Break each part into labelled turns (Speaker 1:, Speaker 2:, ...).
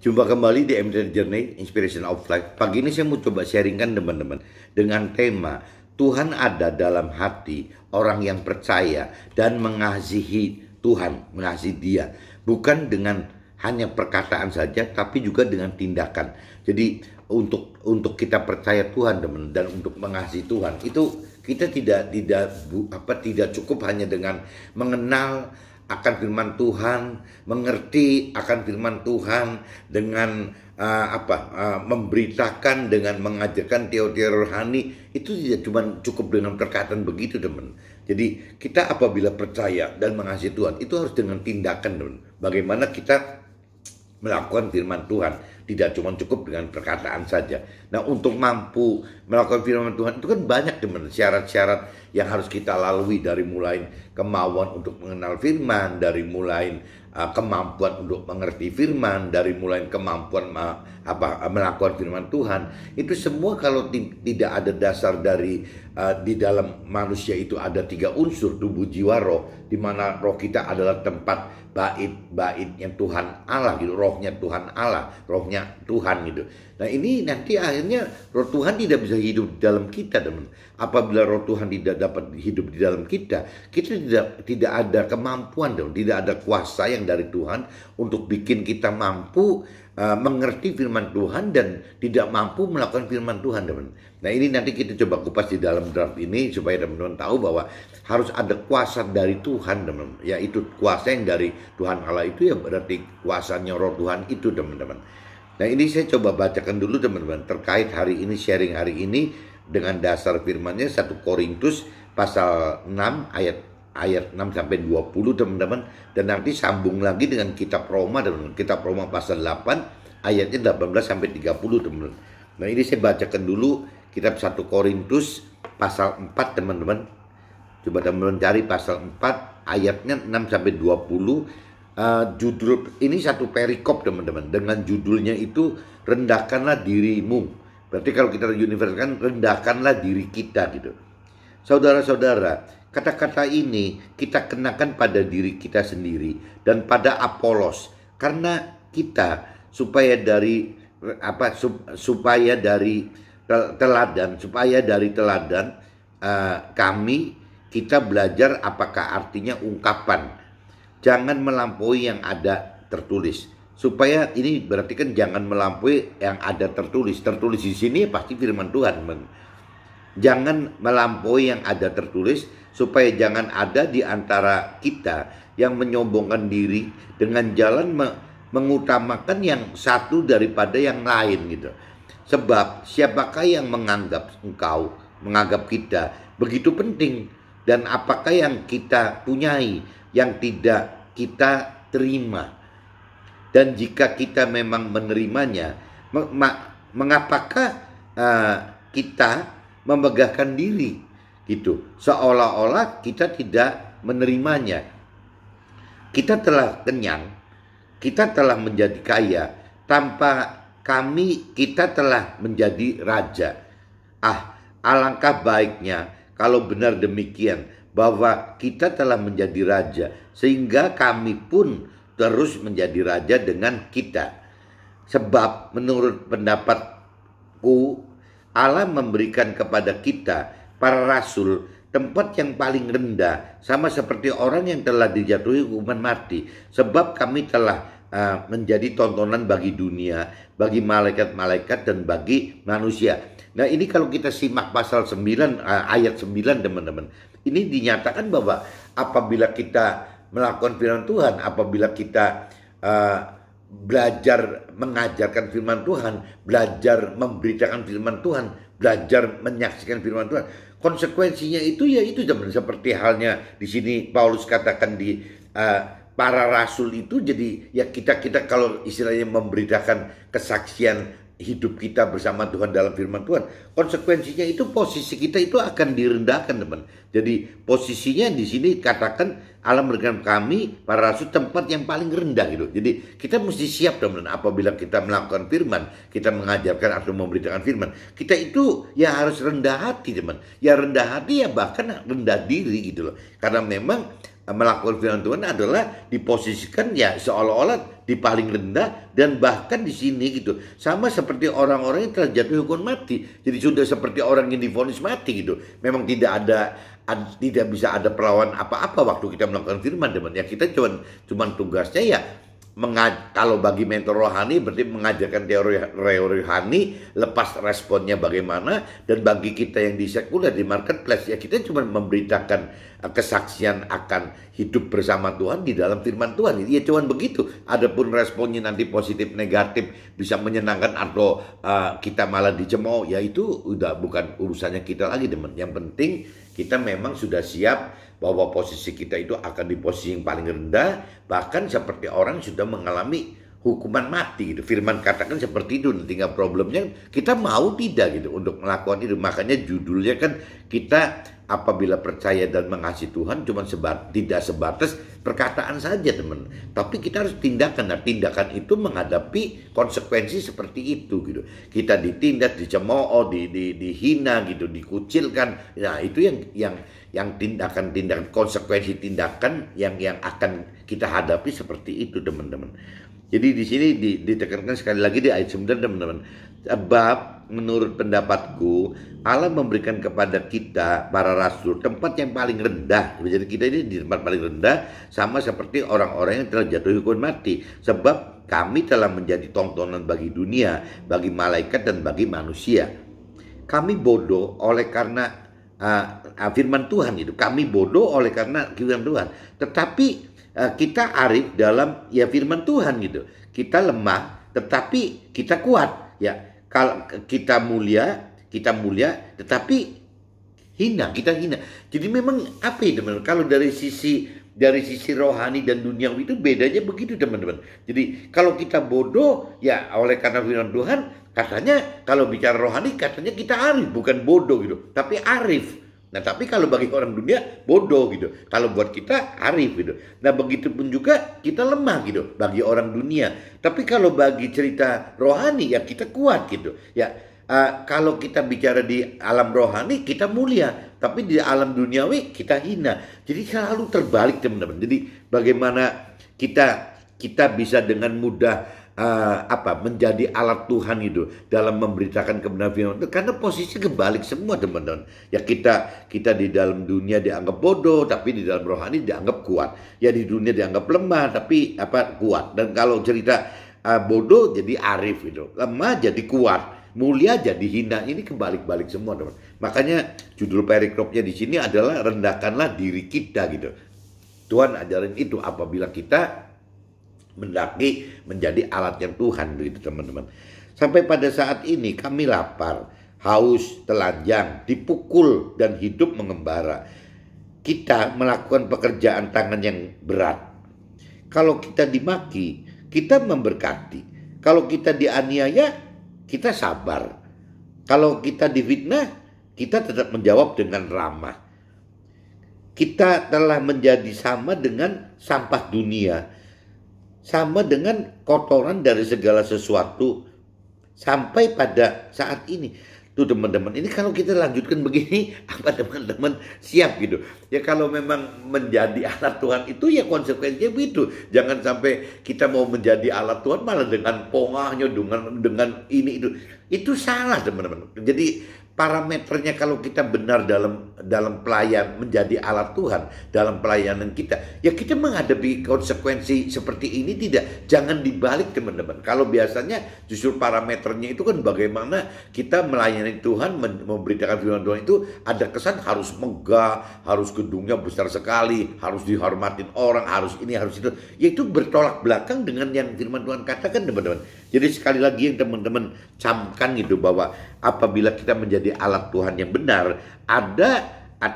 Speaker 1: Jumpa kembali di MT Journey Inspiration of Life. Pagi ini saya mau coba sharingkan teman-teman dengan tema Tuhan ada dalam hati orang yang percaya dan mengasihi Tuhan, mengasihi Dia. Bukan dengan hanya perkataan saja, tapi juga dengan tindakan. Jadi untuk kita percaya Tuhan teman dan untuk mengasihi Tuhan itu kita tidak cukup hanya dengan mengenal akan firman Tuhan, mengerti akan firman Tuhan dengan memberitakan, dengan mengajarkan teori rohani. Itu tidak cuma cukup dengan perkataan begitu teman. Jadi kita apabila percaya dan mengasihi Tuhan itu harus dengan tindakan teman. Bagaimana kita melakukan firman Tuhan, tidak cuma cukup dengan perkataan saja. Nah, untuk mampu melakukan firman Tuhan itu kan banyak teman, syarat-syarat yang harus kita lalui, dari mulai kemauan untuk mengenal firman, dari mulai kemampuan untuk mengerti firman, dari mulai kemampuan melakukan firman Tuhan. Itu semua kalau tidak ada dasar dari di dalam manusia itu ada 3 unsur, tubuh, jiwa, roh, di mana roh kita adalah tempat bait-baitnya Tuhan Allah gitu, rohnya Tuhan Allah, rohnya Tuhan gitu. Nah, ini nanti akhirnya roh Tuhan tidak bisa hidup di dalam kita teman. Apabila roh Tuhan tidak dapat hidup di dalam kita tidak ada kemampuan teman, tidak ada kuasa yang dari Tuhan untuk bikin kita mampu mengerti firman Tuhan dan tidak mampu melakukan firman Tuhan teman. Nah, ini nanti kita coba kupas di dalam draft ini supaya teman-teman tahu bahwa harus ada kuasa dari Tuhan teman. Yaitu kuasa yang dari Tuhan Allah itu ya berarti kuasanya roh Tuhan itu teman-teman. Nah, ini saya coba bacakan dulu teman-teman terkait hari ini, sharing hari ini dengan dasar firmannya 1 Korintus pasal 6 ayat 6 sampai 20 teman-teman, dan nanti sambung lagi dengan kitab Roma teman-teman. Kitab Roma pasal 8 ayatnya 18 sampai 30 teman-teman. Nah, ini saya bacakan dulu kitab 1 Korintus pasal 4 teman-teman. Coba teman-teman cari pasal 4 ayatnya 6 sampai 20. Judul ini satu perikop teman-teman, dengan judulnya itu rendahkanlah dirimu. Berarti kalau kita universalkan, rendahkanlah diri kita gitu. Saudara-saudara, kata-kata ini kita kenakan pada diri kita sendiri dan pada Apolos, karena kita supaya dari teladan kami kita belajar apakah artinya ungkapan. Jangan melampaui yang ada tertulis. Supaya ini berarti kan jangan melampaui yang ada tertulis. Tertulis di sini pasti firman Tuhan. Jangan melampaui yang ada tertulis, supaya jangan ada di antara kita yang menyombongkan diri dengan jalan mengutamakan yang satu daripada yang lain gitu. Sebab siapakah yang menganggap kita begitu penting, dan apakah yang kita punyai yang tidak kita terima? Dan jika kita memang menerimanya, mengapakah kita memegahkan diri gitu, seolah-olah kita tidak menerimanya? Kita telah kenyang, kita telah menjadi kaya, tanpa kami kita telah menjadi raja. Alangkah baiknya kalau benar demikian, bahwa kita telah menjadi raja, sehingga kami pun terus menjadi raja dengan kita. Sebab menurut pendapatku, Allah memberikan kepada kita, para rasul, tempat yang paling rendah, sama seperti orang yang telah dijatuhi hukuman mati. Sebab kami telah menjadi tontonan bagi dunia, bagi malaikat-malaikat, dan bagi manusia. Nah, ini kalau kita simak pasal 9 ayat 9 teman-teman, ini dinyatakan bahwa apabila kita melakukan firman Tuhan, apabila kita belajar mengajarkan firman Tuhan, belajar memberitakan firman Tuhan, belajar menyaksikan firman Tuhan, konsekuensinya itu ya itu teman, seperti halnya di sini Paulus katakan di para rasul itu. Jadi ya kita kalau istilahnya memberitakan kesaksian hidup kita bersama Tuhan dalam firman Tuhan, konsekuensinya itu posisi kita itu akan direndahkan teman. Jadi posisinya di sini katakan Allah memberikan kami para rasul tempat yang paling rendah gitu. Jadi kita mesti siap teman, apabila kita melakukan firman, kita mengajarkan atau memberitakan firman, kita itu ya harus rendah hati teman. Ya rendah hati ya bahkan rendah diri gitu loh. Karena memang melakukan firman Tuhan adalah diposisikan ya seolah-olah di paling rendah, dan bahkan di sini gitu sama seperti orang-orang yang telah jatuh hukuman mati. Jadi sudah seperti orang yang divonis mati gitu. Memang tidak bisa ada perlawanan apa-apa waktu kita melakukan firman, teman. Ya kita cuman tugasnya ya kalau bagi mentor rohani berarti mengajarkan teori rohani, lepas responnya bagaimana. Dan bagi kita yang di sekuler, di marketplace, ya kita cuma memberitakan kesaksian akan hidup bersama Tuhan di dalam firman Tuhan. Ya cuma begitu. Adapun responnya nanti positif negatif, bisa menyenangkan atau kita malah dicemooh, ya itu udah bukan urusannya kita lagi, teman. Yang penting kita memang sudah siap bahwa posisi kita itu akan di posisi yang paling rendah, bahkan seperti orang sudah mengalami hukuman mati gitu. Firman katakan seperti itu. Tinggal problemnya kita mau tidak gitu untuk melakukan itu. Makanya judulnya kan kita apabila percaya dan mengasihi Tuhan cuma tidak sebatas perkataan saja, teman. Tapi kita harus tindakan. Nah, tindakan itu menghadapi konsekuensi seperti itu gitu. Kita ditindas, dicemooh, dihina gitu, dikucilkan. Nah, itu yang tindakan konsekuensi tindakan yang akan kita hadapi seperti itu, teman-teman. Jadi di sini ditekankan sekali lagi di ayat 9, teman-teman. Sebab menurut pendapatku Allah memberikan kepada kita para rasul tempat yang paling rendah. Jadi kita ini di tempat paling rendah, sama seperti orang-orang yang telah jatuh hukuman mati. Sebab kami telah menjadi tontonan bagi dunia, bagi malaikat dan bagi manusia. Kami bodoh oleh karena firman Tuhan itu. Kami bodoh oleh karena firman Tuhan. Tetapi kita arif dalam ya firman Tuhan gitu. Kita lemah tetapi kita kuat. Ya, kalau kita mulia tetapi kita hina. Jadi memang apa ya, teman-teman? Kalau dari sisi rohani dan duniawi itu bedanya begitu, teman-teman. Jadi kalau kita bodoh ya oleh karena firman Tuhan, katanya kalau bicara rohani katanya kita arif, bukan bodoh gitu, tapi arif. Nah, tapi kalau bagi orang dunia bodoh gitu. Kalau buat kita arif gitu. Nah, begitu pun juga kita lemah gitu bagi orang dunia. Tapi kalau bagi cerita rohani ya kita kuat gitu. Ya, kalau kita bicara di alam rohani kita mulia, tapi di alam duniawi kita hina. Jadi selalu terbalik, teman-teman. Jadi bagaimana kita bisa dengan mudah menjadi alat Tuhan itu dalam memberitakan kebenaran firman itu, karena posisi kebalik semua, teman-teman. Ya kita di dalam dunia dianggap bodoh, tapi di dalam rohani dianggap kuat. Ya di dunia dianggap lemah, tapi kuat. Dan kalau cerita bodoh jadi arif itu, lemah jadi kuat, mulia jadi hina. Ini kebalik-balik semua, teman. Makanya judul perikopnya di sini adalah rendahkanlah diri kita gitu. Tuhan ajarin itu apabila kita mendaki menjadi alatnya Tuhan begitu, teman-teman. Sampai pada saat ini kami lapar, haus, telanjang, dipukul dan hidup mengembara. Kita melakukan pekerjaan tangan yang berat. Kalau kita dimaki, kita memberkati. Kalau kita dianiaya, kita sabar. Kalau kita difitnah, kita tetap menjawab dengan ramah. Kita telah menjadi sama dengan sampah dunia, sama dengan kotoran dari segala sesuatu sampai pada saat ini. Tuh, teman-teman, ini kalau kita lanjutkan begini, apa teman-teman siap gitu? Ya kalau memang menjadi alat Tuhan itu ya konsekuensinya begitu. Jangan sampai kita mau menjadi alat Tuhan malah dengan pongahnya, dengan ini itu. Itu salah, teman-teman. Jadi parameternya kalau kita benar dalam pelayan menjadi alat Tuhan dalam pelayanan kita, ya kita menghadapi konsekuensi seperti ini tidak. Jangan dibalik, teman-teman. Kalau biasanya justru parameternya itu kan bagaimana kita melayani Tuhan, memberitakan firman Tuhan itu ada kesan harus megah, harus gedungnya besar sekali, harus dihormatin orang, harus ini, harus itu. Ya itu bertolak belakang dengan yang firman Tuhan katakan, teman-teman. Jadi sekali lagi yang teman-teman camkan gitu, bahwa apabila kita menjadi alat Tuhan yang benar, ada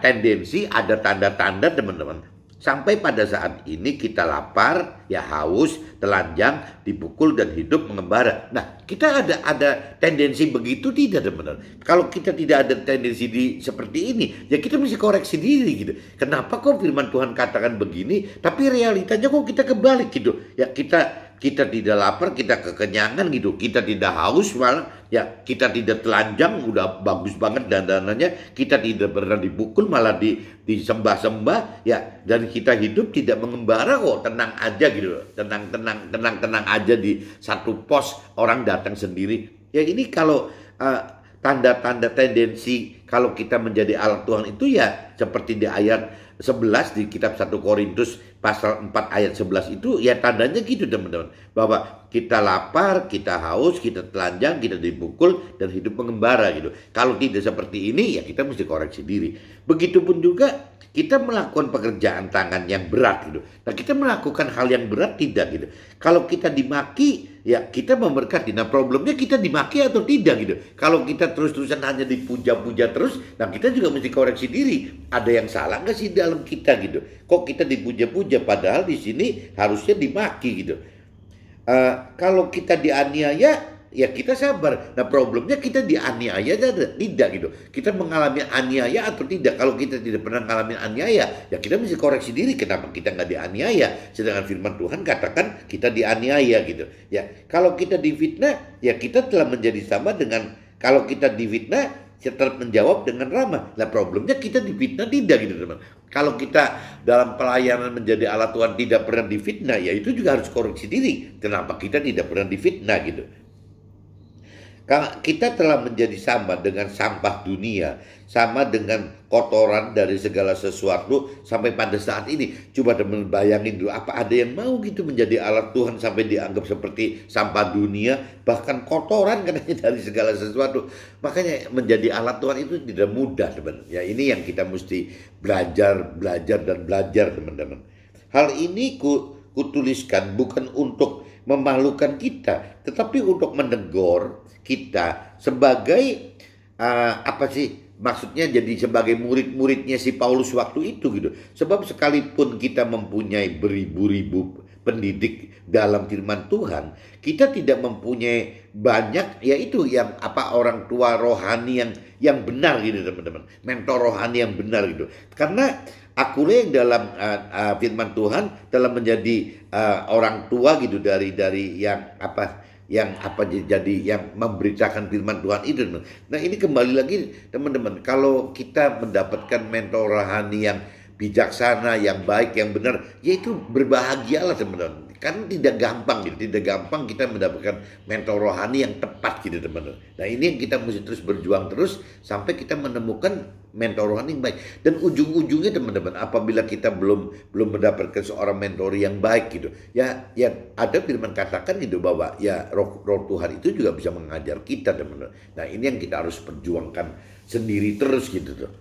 Speaker 1: tendensi, ada tanda-tanda, teman-teman. Sampai pada saat ini kita lapar, ya haus, telanjang, dipukul dan hidup mengembara. Nah, kita ada tendensi begitu tidak, teman-teman? Kalau kita tidak ada tendensi seperti ini, ya kita mesti koreksi diri gitu. Kenapa kok firman Tuhan katakan begini, tapi realitanya kok kita kebalik gitu? Ya kita kita tidak lapar, kita kekenyangan gitu, kita tidak haus malah, ya kita tidak telanjang, udah bagus banget dandanannya, kita tidak pernah dipukul malah disembah-sembah, ya, dan kita hidup tidak mengembara kok, tenang aja gitu, tenang aja di satu pos, orang datang sendiri. Ya ini kalau tanda-tanda tendensi kalau kita menjadi alat Tuhan itu ya seperti di ayat 11 di kitab 1 Korintus pasal 4 ayat 11 itu ya tandanya gitu teman-teman, bahwa kita lapar, kita haus, kita telanjang, kita dipukul dan hidup mengembara gitu. Kalau tidak seperti ini ya kita mesti koreksi diri. Begitupun juga kita melakukan pekerjaan tangan yang berat gitu. Nah, kita melakukan hal yang berat tidak gitu. Kalau kita dimaki, ya kita memberkati. Nah, problemnya kita dimaki atau tidak gitu. Kalau kita terus-terusan hanya dipuja-puja terus, nah kita juga mesti koreksi diri. Ada yang salah nggak sih dalam kita gitu? Kok kita dipuja-puja padahal di sini harusnya dimaki gitu. Kalau kita dianiaya, ya kita sabar. Nah problemnya kita dianiaya atau tidak gitu. Kita mengalami aniaya atau tidak. Kalau kita tidak pernah mengalami aniaya, ya kita mesti koreksi diri. Kenapa kita nggak dianiaya? Sedangkan firman Tuhan katakan kita dianiaya gitu. Ya kalau kita difitnah, ya kita telah menjadi sama dengan kalau kita difitnah, tetap menjawab dengan ramah. Nah problemnya kita difitnah tidak gitu teman. Kalau kita dalam pelayanan menjadi alat Tuhan tidak pernah difitnah, ya itu juga harus koreksi diri. Kenapa kita tidak pernah difitnah gitu? Kita telah menjadi sama dengan sampah dunia, sama dengan kotoran dari segala sesuatu sampai pada saat ini. Coba teman bayangin dulu, apa ada yang mau gitu menjadi alat Tuhan sampai dianggap seperti sampah dunia, bahkan kotoran katanya dari segala sesuatu. Makanya menjadi alat Tuhan itu tidak mudah teman. Ya ini yang kita mesti belajar teman-teman. Hal ini kutuliskan bukan untuk memalukan kita, tetapi untuk menegur kita sebagai maksudnya jadi sebagai murid-muridnya si Paulus waktu itu gitu. Sebab sekalipun kita mempunyai beribu-ribu pendidik dalam firman Tuhan, kita tidak mempunyai banyak yaitu yang orang tua rohani yang benar gitu teman-teman, mentor rohani yang benar gitu. Karena Akule yang dalam firman Tuhan telah menjadi orang tua gitu dari jadi yang memberitakan firman Tuhan itu. Nah ini kembali lagi teman-teman, kalau kita mendapatkan mentor rohani yang bijaksana, yang baik, yang benar, yaitu berbahagialah teman-teman. Kan tidak gampang gitu, tidak gampang kita mendapatkan mentor rohani yang tepat gitu teman-teman. Nah ini yang kita mesti terus berjuang terus sampai kita menemukan mentor rohani yang baik. Dan ujung-ujungnya teman-teman, apabila kita belum mendapatkan seorang mentor yang baik gitu, ya ada firman katakan gitu bahwa ya roh Tuhan itu juga bisa mengajar kita teman-teman. Nah ini yang kita harus perjuangkan sendiri terus gitu tuh.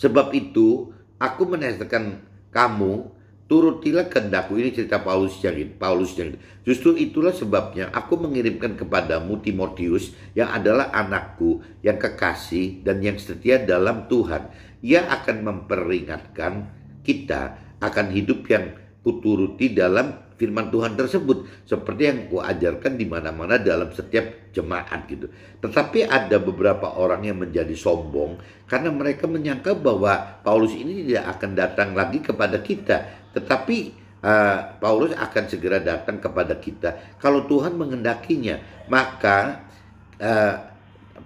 Speaker 1: Sebab itu aku menasihatkan kamu, turutilah kehendakku. Ini cerita Paulus yang justru itulah sebabnya aku mengirimkan kepadamu Timotius yang adalah anakku yang kekasih dan yang setia dalam Tuhan. Ia akan memperingatkan kita akan hidup yang kuturuti dalam firman Tuhan tersebut, seperti yang kuajarkan di mana-mana dalam setiap jemaat gitu. Tetapi ada beberapa orang yang menjadi sombong karena mereka menyangka bahwa Paulus ini tidak akan datang lagi kepada kita, tetapi Paulus akan segera datang kepada kita kalau Tuhan menghendakinya. Maka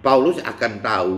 Speaker 1: Paulus akan tahu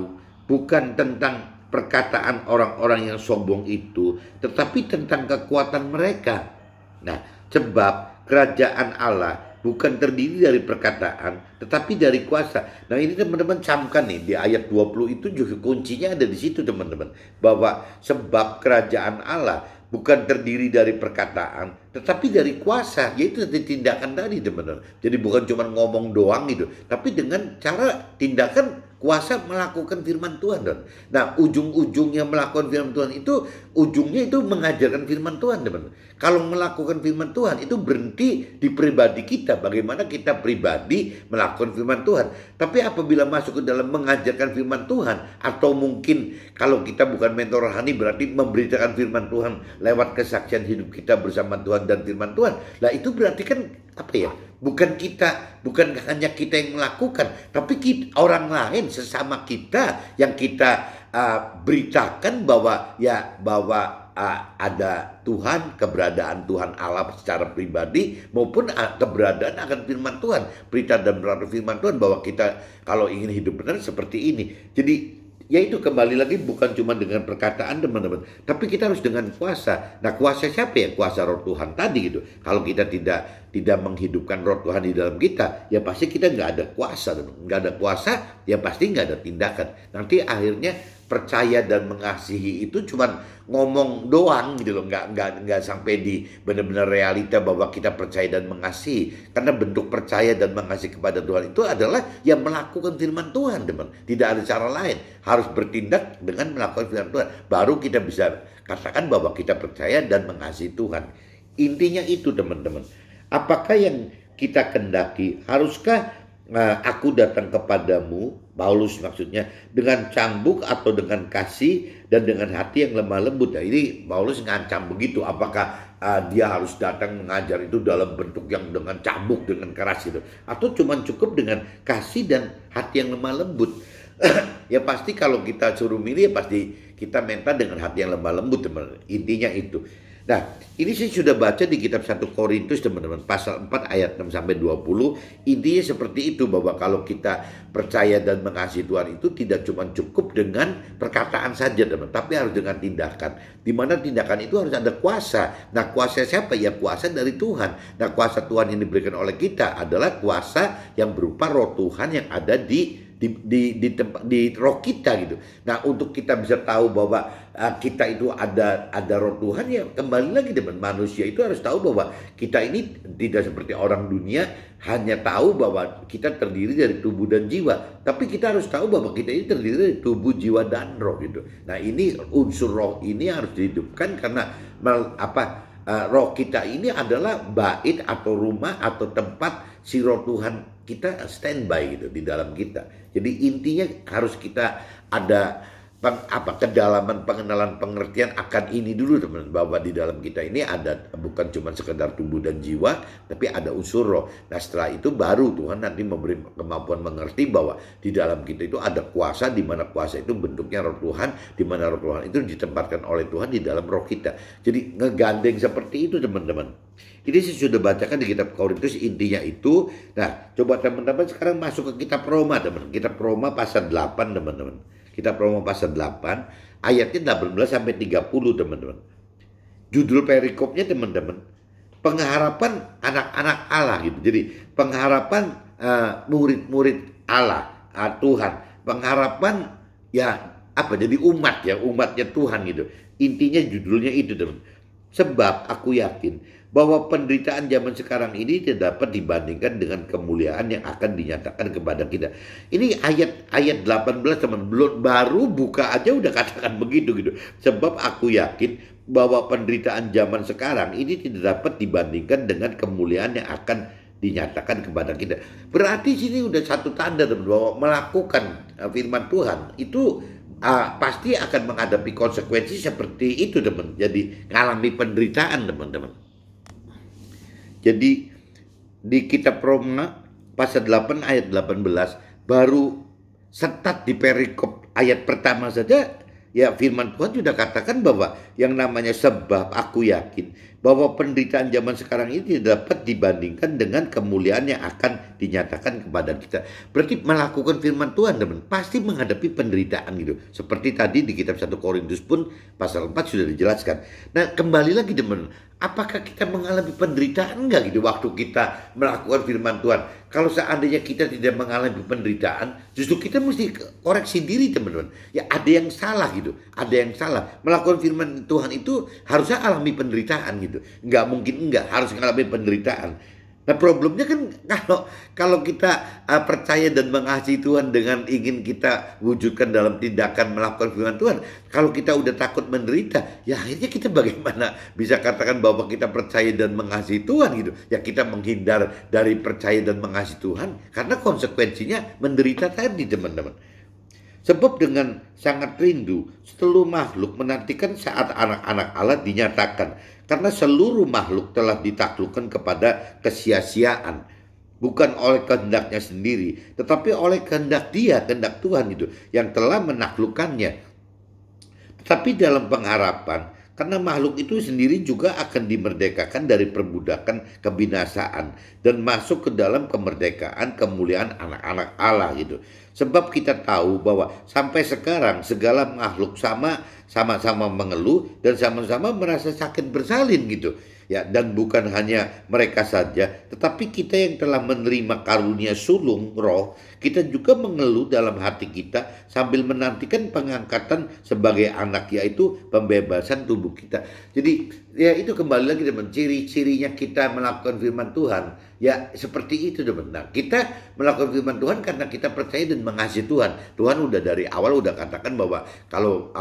Speaker 1: bukan tentang perkataan orang-orang yang sombong itu, tetapi tentang kekuatan mereka. Nah, sebab kerajaan Allah bukan terdiri dari perkataan, tetapi dari kuasa. Nah ini teman-teman camkan nih, di ayat 20 itu juga kuncinya ada di situ teman-teman. Bahwa sebab kerajaan Allah bukan terdiri dari perkataan, tetapi dari kuasa, yaitu tindakan tadi teman-teman. Jadi bukan cuma ngomong doang gitu, tapi dengan cara tindakan kuasa melakukan firman Tuhan. Nah ujung-ujungnya melakukan firman Tuhan itu, ujungnya itu mengajarkan firman Tuhan teman-teman. Kalau melakukan firman Tuhan itu berhenti di pribadi kita, bagaimana kita pribadi melakukan firman Tuhan. Tapi apabila masuk ke dalam mengajarkan firman Tuhan, atau mungkin kalau kita bukan mentor rohani berarti memberitakan firman Tuhan lewat kesaksian hidup kita bersama Tuhan dan firman Tuhan. Nah itu berarti kan bukan hanya kita yang melakukan, tapi orang lain sesama kita yang kita beritakan bahwa ada Tuhan, keberadaan Tuhan Allah secara pribadi, maupun keberadaan akan firman Tuhan, berita dan berita firman Tuhan bahwa kita kalau ingin hidup benar seperti ini. Jadi yaitu kembali lagi bukan cuma dengan perkataan teman-teman, tapi kita harus dengan kuasa. Nah, kuasa siapa ya? Kuasa Roh Tuhan tadi gitu. Kalau kita tidak menghidupkan Roh Tuhan di dalam kita, ya pasti kita nggak ada kuasa. Nggak ada kuasa, ya pasti nggak ada tindakan. Nanti akhirnya percaya dan mengasihi itu cuman ngomong doang gitu loh, nggak sampai di benar-benar realita bahwa kita percaya dan mengasihi. Karena bentuk percaya dan mengasihi kepada Tuhan itu adalah yang melakukan firman Tuhan, teman. Tidak ada cara lain, harus bertindak dengan melakukan firman Tuhan, baru kita bisa katakan bahwa kita percaya dan mengasihi Tuhan. Intinya itu, teman-teman. Apakah yang kita kendaki? Haruskah aku datang kepadamu, Paulus maksudnya, dengan cambuk atau dengan kasih dan dengan hati yang lemah lembut? Nah, ini Paulus ngancam begitu. Apakah dia harus datang mengajar itu dalam bentuk yang dengan cambuk, dengan keras gitu, atau cuma cukup dengan kasih dan hati yang lemah lembut? Ya pasti kalau kita suruh milih, ya pasti kita minta dengan hati yang lemah lembut, teman. Intinya itu. Nah, ini saya sudah baca di kitab 1 Korintus, teman-teman, pasal 4 ayat 6 sampai 20. Intinya seperti itu, bahwa kalau kita percaya dan mengasihi Tuhan itu tidak cuma cukup dengan perkataan saja, teman, tapi harus dengan tindakan. Di mana tindakan itu harus ada kuasa. Nah, kuasa siapa? Ya kuasa dari Tuhan. Nah, kuasa Tuhan yang diberikan oleh kita adalah kuasa yang berupa Roh Tuhan yang ada di roh kita gitu. Nah, untuk kita bisa tahu bahwa kita itu ada roh Tuhan, ya kembali lagi, teman, manusia itu harus tahu bahwa kita ini tidak seperti orang dunia hanya tahu bahwa kita terdiri dari tubuh dan jiwa, tapi kita harus tahu bahwa kita ini terdiri dari tubuh, jiwa dan roh gitu. Nah, ini unsur roh ini harus dihidupkan karena roh kita ini adalah bait atau rumah atau tempat si roh Tuhan kita standby gitu di dalam kita. Jadi intinya harus kita ada kedalaman pengenalan pengertian akan ini dulu, teman, bahwa di dalam kita ini ada bukan cuma sekedar tubuh dan jiwa, tapi ada unsur roh. Nah, setelah itu baru Tuhan nanti memberi kemampuan mengerti bahwa di dalam kita itu ada kuasa, di mana kuasa itu bentuknya roh Tuhan, di mana roh Tuhan itu ditempatkan oleh Tuhan di dalam roh kita. Jadi ngegandeng seperti itu, teman-teman. Ini saya sudah bacakan di kitab Korintus, intinya itu. Nah, coba teman-teman sekarang masuk ke kitab Roma, teman. Kitab Roma pasal 8, teman-teman. Kitab Roma pasal 8, ayatnya 18 sampai 30, teman-teman. Judul perikopnya, teman-teman, pengharapan anak-anak Allah gitu. Jadi pengharapan murid-murid Allah, Tuhan. Pengharapan jadi umatnya Tuhan gitu. Intinya judulnya itu, teman. Sebab aku yakin bahwa penderitaan zaman sekarang ini tidak dapat dibandingkan dengan kemuliaan yang akan dinyatakan kepada kita. Ini ayat 18, teman, belum baru buka aja udah katakan begitu gitu. Sebab aku yakin bahwa penderitaan zaman sekarang ini tidak dapat dibandingkan dengan kemuliaan yang akan dinyatakan kepada kita. Berarti sini udah satu tanda, teman, bahwa melakukan firman Tuhan itu pasti akan menghadapi konsekuensi seperti itu, teman. Jadi ngalami penderitaan, teman-teman. Jadi di kitab Roma pasal 8 ayat 18 baru setat di perikop ayat pertama saja, ya firman Tuhan sudah katakan bahwa yang namanya sebab aku yakin bahwa penderitaan zaman sekarang ini tidak dapat dibandingkan dengan kemuliaan yang akan dinyatakan kepada kita. Berarti melakukan firman Tuhan, teman, pasti menghadapi penderitaan gitu. Seperti tadi di kitab 1 Korintus pun pasal 4 sudah dijelaskan. Nah, kembali lagi, teman, apakah kita mengalami penderitaan enggak gitu waktu kita melakukan firman Tuhan? Kalau seandainya kita tidak mengalami penderitaan, justru kita mesti koreksi diri, teman-teman. Ya ada yang salah gitu, ada yang salah. Melakukan firman Tuhan itu harusnya alami penderitaan gitu. Enggak mungkin enggak, harus mengalami penderitaan. Nah, problemnya kan kalau kita percaya dan mengasihi Tuhan dengan ingin kita wujudkan dalam tindakan melakukan firman Tuhan, kalau kita udah takut menderita, ya akhirnya kita bagaimana bisa katakan bahwa kita percaya dan mengasihi Tuhan gitu? Ya kita menghindar dari percaya dan mengasihi Tuhan karena konsekuensinya menderita tadi, teman-teman. Sebab dengan sangat rindu seluruh makhluk menantikan saat anak-anak Allah dinyatakan, karena seluruh makhluk telah ditaklukkan kepada kesia-siaan, bukan oleh kehendaknya sendiri, tetapi oleh kehendak Dia, kehendak Tuhan itu yang telah menaklukkannya. Tetapi dalam pengharapan Karena makhluk itu sendiri juga akan dimerdekakan dari perbudakan kebinasaan dan masuk ke dalam kemerdekaan kemuliaan anak-anak Allah gitu. Sebab kita tahu bahwa sampai sekarang segala makhluk sama-sama mengeluh dan sama-sama merasa sakit bersalin gitu. Ya, dan bukan hanya mereka saja, tetapi kita yang telah menerima karunia sulung roh, kita juga mengeluh dalam hati kita sambil menantikan pengangkatan sebagai anak, yaitu pembebasan tubuh kita. Jadi ya itu kembali lagi teman, ciri-cirinya kita melakukan firman Tuhan ya seperti itu teman. Nah, kita melakukan firman Tuhan karena kita percaya dan mengasihi Tuhan. Tuhan udah dari awal udah katakan bahwa kalau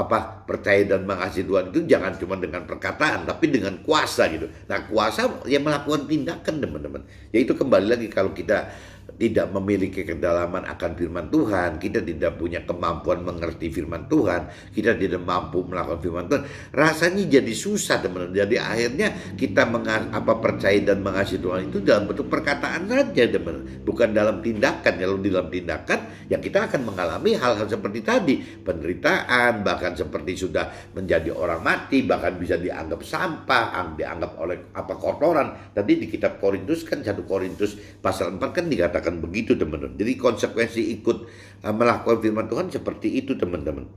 Speaker 1: percaya dan mengasihi Tuhan itu jangan cuma dengan perkataan tapi dengan kuasa gitu. Nah, kuasa ya melakukan tindakan teman-teman. Yaitu kembali lagi kalau kita tidak memiliki kedalaman akan firman Tuhan, kita tidak punya kemampuan mengerti firman Tuhan, kita tidak mampu melakukan firman Tuhan, rasanya jadi susah teman-teman. Jadi akhirnya kita percaya dan mengasihi Tuhan itu dalam bentuk perkataan saja teman-teman, bukan dalam tindakan. Kalau dalam tindakan ya kita akan mengalami hal-hal seperti tadi, penderitaan, bahkan seperti sudah menjadi orang mati, bahkan bisa dianggap sampah, dianggap oleh kotoran. Tadi di kitab Korintus kan 1 Korintus pasal 4 kan dikatakan begitu teman-teman. Jadi konsekuensi ikut melakukan firman Tuhan seperti itu teman-teman.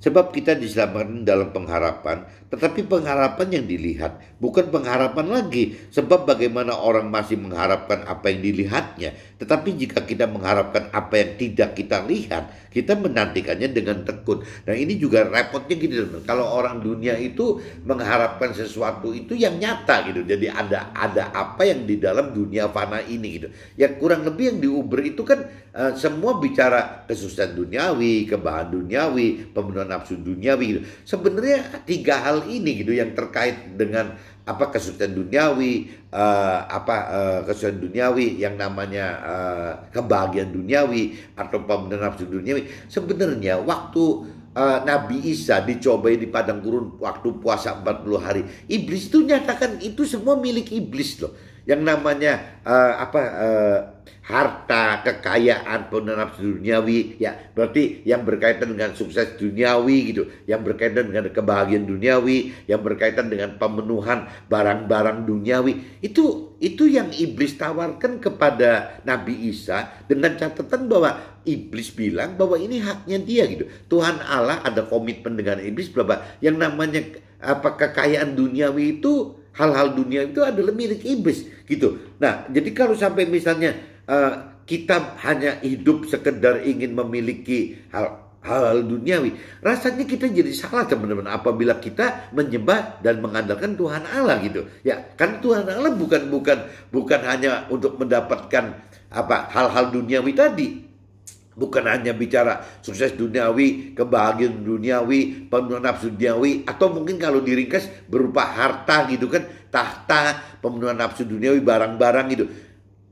Speaker 1: Sebab kita diselamatkan dalam pengharapan, tetapi pengharapan yang dilihat bukan pengharapan lagi. Sebab bagaimana orang masih mengharapkan apa yang dilihatnya, tetapi jika kita mengharapkan apa yang tidak kita lihat, kita menantikannya dengan tekun. Nah ini juga repotnya gitu teman. Kalau orang dunia itu mengharapkan sesuatu itu yang nyata gitu. Jadi ada apa yang di dalam dunia fana ini gitu. Ya kurang lebih yang diuber itu kan semua bicara kesusahan duniawi, kebahagiaan duniawi, pemenuhan nafsu duniawi gitu. Sebenarnya 3 hal ini gitu yang terkait dengan kesusahan duniawi, kesusahan duniawi yang namanya kebahagiaan duniawi atau pemenuhan nafsu duniawi. Sebenarnya waktu Nabi Isa dicobai di padang gurun waktu puasa 40 hari, iblis itu nyatakan itu semua milik iblis loh. Yang namanya harta, kekayaan, pemenuhan nafsu duniawi, ya berarti yang berkaitan dengan sukses duniawi gitu, yang berkaitan dengan kebahagiaan duniawi, yang berkaitan dengan pemenuhan barang-barang duniawi, itu yang iblis tawarkan kepada Nabi Isa dengan catatan bahwa iblis bilang bahwa ini haknya dia gitu. Tuhan Allah ada komitmen dengan iblis bahwa yang namanya kekayaan duniawi itu, hal-hal dunia itu adalah milik iblis gitu. Nah, jadi kalau sampai misalnya kita hanya hidup sekedar ingin memiliki hal duniawi, rasanya kita jadi salah teman-teman apabila kita menyembah dan mengandalkan Tuhan Allah gitu. Ya, kan Tuhan Allah bukan hanya untuk mendapatkan hal-hal duniawi tadi. Bukan hanya bicara sukses duniawi, kebahagiaan duniawi, pemenuhan nafsu duniawi, atau mungkin kalau diringkas berupa harta gitu kan, tahta, pemenuhan nafsu duniawi, barang-barang gitu.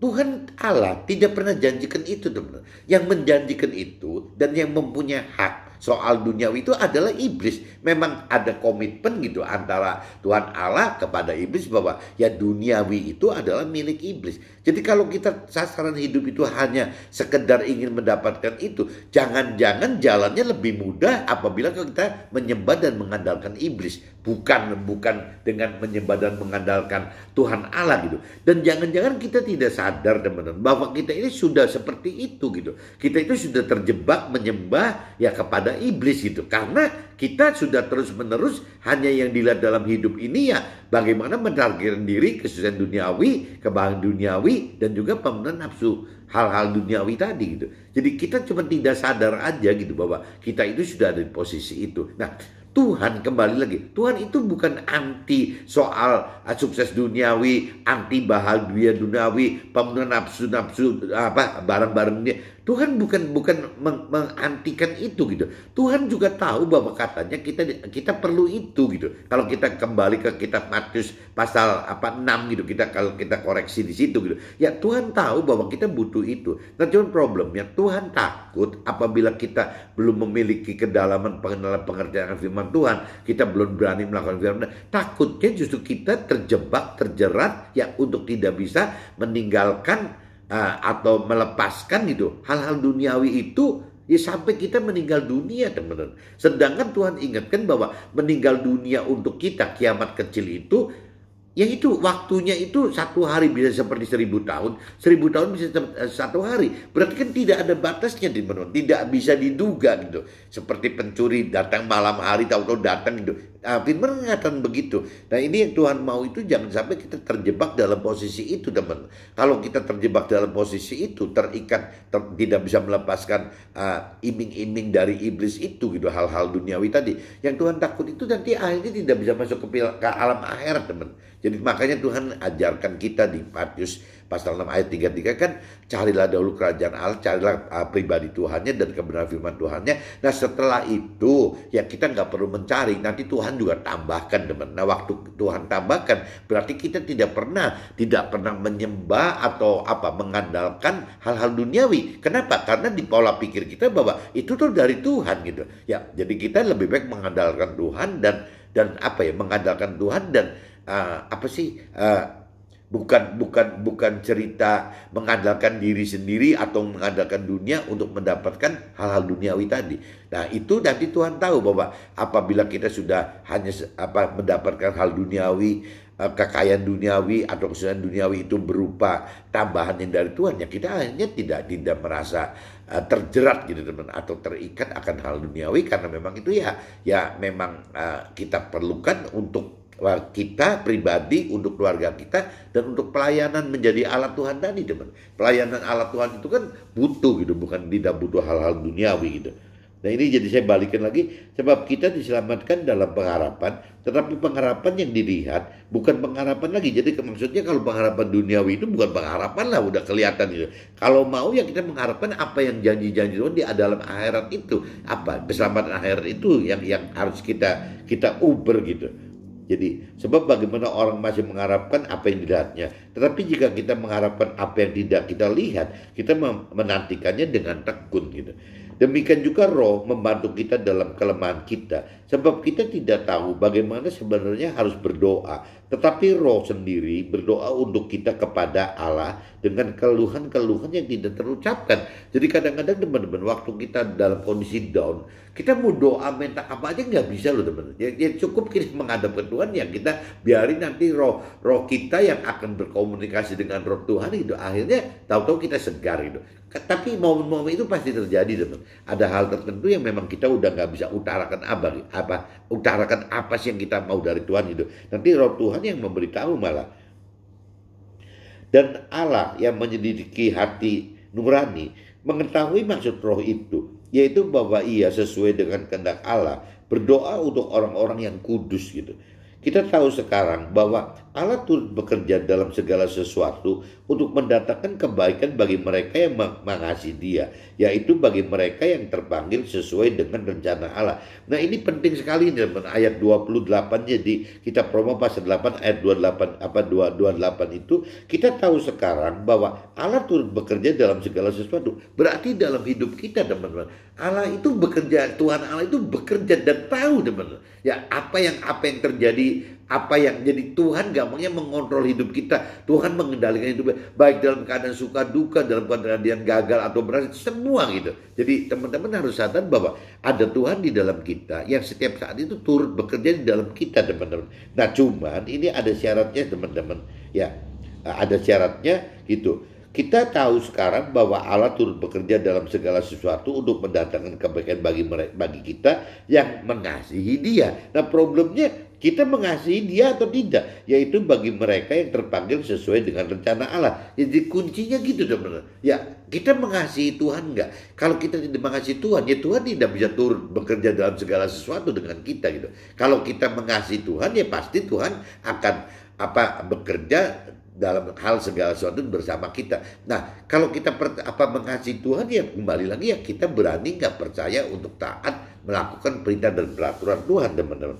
Speaker 1: Tuhan Allah tidak pernah janjikan itu teman-teman. Yang menjanjikan itu dan yang mempunyai hak soal duniawi itu adalah iblis. Memang ada komitmen gitu antara Tuhan Allah kepada iblis bahwa ya duniawi itu adalah milik iblis. Jadi kalau kita sasaran hidup itu hanya sekedar ingin mendapatkan itu, jangan-jangan jalannya lebih mudah apabila kita menyembah dan mengandalkan iblis, bukan dengan menyembah dan mengandalkan Tuhan Allah gitu. Dan jangan-jangan kita tidak sadar teman-teman bahwa kita ini sudah seperti itu gitu. Kita itu sudah terjebak menyembah ya kepada iblis gitu. Karena kita sudah terus-menerus hanya yang dilihat dalam hidup ini ya bagaimana mentargetkan diri, kesusahan duniawi, kebahagiaan duniawi, dan juga pemenuhan nafsu hal-hal duniawi tadi gitu. Jadi kita cuma tidak sadar aja gitu bahwa kita itu sudah ada di posisi itu. Nah, Tuhan kembali lagi, Tuhan itu bukan anti soal sukses duniawi, anti bahagia duniawi, pemenuhan nafsu barang-barang dunia. Tuhan bukan mengantikan itu gitu. Tuhan juga tahu bahwa katanya kita perlu itu gitu. Kalau kita kembali ke kitab Matius pasal 6 gitu, kalau kita koreksi di situ gitu. Ya Tuhan tahu bahwa kita butuh itu. Nah cuma problemnya Tuhan takut apabila kita belum memiliki kedalaman pengenalan pengertian firman Tuhan, kita belum berani melakukan firman Tuhan. Takutnya justru kita terjerat ya untuk tidak bisa meninggalkan atau melepaskan gitu hal-hal duniawi itu Ya sampai kita meninggal dunia, teman-teman. Sedangkan Tuhan ingatkan bahwa meninggal dunia untuk kita, kiamat kecil itu, ya itu waktunya itu 1 hari bisa seperti 1000 tahun, 1000 tahun bisa 1 hari. Berarti kan tidak ada batasnya, teman-teman. Tidak bisa diduga gitu. Seperti pencuri datang malam hari, tahu-tahu datang gitu. Nah, Firman mengatakan begitu. Nah, ini yang Tuhan mau itu jangan sampai kita terjebak dalam posisi itu, teman. Kalau kita terjebak dalam posisi itu, terikat, tidak bisa melepaskan iming-iming dari iblis itu gitu, hal-hal duniawi tadi. Yang Tuhan takut itu nanti akhirnya tidak bisa masuk ke alam akhirat, teman. Jadi makanya Tuhan ajarkan kita di Matius pasal 6 ayat 33 kan, carilah dahulu kerajaan Allah, carilah pribadi Tuhannya dan kebenaran firman Tuhannya. Nah setelah itu ya kita nggak perlu mencari, nanti Tuhan juga tambahkan, teman. Nah waktu Tuhan tambahkan berarti kita tidak pernah menyembah atau mengandalkan hal-hal duniawi. Kenapa? Karena di pola pikir kita bahwa itu tuh dari Tuhan gitu. Ya jadi kita lebih baik mengandalkan Tuhan dan mengandalkan Tuhan dan bukan cerita mengandalkan diri sendiri atau mengandalkan dunia untuk mendapatkan hal-hal duniawi tadi. Nah itu nanti Tuhan tahu bahwa apabila kita sudah hanya mendapatkan hal duniawi, kekayaan duniawi atau kesulitan duniawi itu berupa tambahan yang dari Tuhan, ya kita akhirnya tidak merasa terjerat gitu, teman, atau terikat akan hal duniawi, karena memang itu ya memang kita perlukan untuk kita pribadi, untuk keluarga kita, dan untuk pelayanan menjadi alat Tuhan tadi, teman. Pelayanan alat Tuhan itu kan butuh gitu, bukan tidak butuh hal-hal duniawi gitu. Nah ini jadi saya balikin lagi, sebab kita diselamatkan dalam pengharapan, tetapi pengharapan yang dilihat bukan pengharapan lagi. Jadi maksudnya kalau pengharapan duniawi itu bukan pengharapan lah, udah kelihatan gitu. Kalau mau ya kita mengharapkan apa yang janji-janji Tuhan di dalam akhirat itu, keselamatan akhirat itu yang harus kita uber gitu. Jadi sebab bagaimana orang masih mengharapkan apa yang dilihatnya. Tetapi jika kita mengharapkan apa yang tidak kita lihat, kita menantikannya dengan tekun gitu. Demikian juga Roh membantu kita dalam kelemahan kita. Sebab kita tidak tahu bagaimana sebenarnya harus berdoa. Tetapi Roh sendiri berdoa untuk kita kepada Allah dengan keluhan-keluhan yang tidak terucapkan. Jadi kadang-kadang teman-teman waktu kita dalam kondisi down, kita mau doa minta apa aja nggak bisa loh teman-teman. Ya cukup kita menghadap ke Tuhan, ya kita biarin nanti roh kita yang akan berkomunikasi dengan Roh Tuhan itu, akhirnya tahu-tahu kita segar gitu. Tapi momen-momen itu pasti terjadi, teman. Ada hal tertentu yang memang kita udah nggak bisa utarakan apa sih yang kita mau dari Tuhan itu. Nanti Roh Tuhan yang memberitahu malah. Dan Allah yang menyelidiki hati nurani mengetahui maksud Roh itu, yaitu bahwa ia sesuai dengan kehendak Allah berdoa untuk orang-orang yang kudus gitu. Kita tahu sekarang bahwa Allah turut bekerja dalam segala sesuatu untuk mendatangkan kebaikan bagi mereka yang mengasihi Dia, yaitu bagi mereka yang terpanggil sesuai dengan rencana Allah. Nah ini penting sekali teman, ayat 28. Jadi kita promo pasal 8 ayat 28 itu kita tahu sekarang bahwa Allah turut bekerja dalam segala sesuatu. Berarti dalam hidup kita, teman-teman, Allah itu bekerja, Tuhan Allah itu bekerja dan tahu, teman-teman. Ya apa yang terjadi, apa yang jadi Tuhan gampangnya mengontrol hidup kita. Tuhan mengendalikan hidup kita, baik dalam keadaan suka duka, dalam keadaan gagal atau berhasil, semua gitu. Jadi teman-teman harus sadar bahwa ada Tuhan di dalam kita yang setiap saat itu turut bekerja di dalam kita, teman-teman. Nah cuman ini ada syaratnya, teman-teman. Ya ada syaratnya gitu. Kita tahu sekarang bahwa Allah turut bekerja dalam segala sesuatu untuk mendatangkan kebaikan bagi kita yang mengasihi Dia. Nah problemnya kita mengasihi Dia atau tidak, yaitu bagi mereka yang terpanggil sesuai dengan rencana Allah. Jadi kuncinya gitu, teman-teman. Ya kita mengasihi Tuhan enggak? Kalau kita tidak mengasihi Tuhan, ya Tuhan tidak bisa turut bekerja dalam segala sesuatu dengan kita gitu. Kalau kita mengasihi Tuhan, ya pasti Tuhan akan bekerja dalam hal segala sesuatu bersama kita. Nah, kalau kita mengasihi Tuhan, ya kembali lagi ya kita berani nggak percaya untuk taat melakukan perintah dan peraturan Tuhan, teman-teman.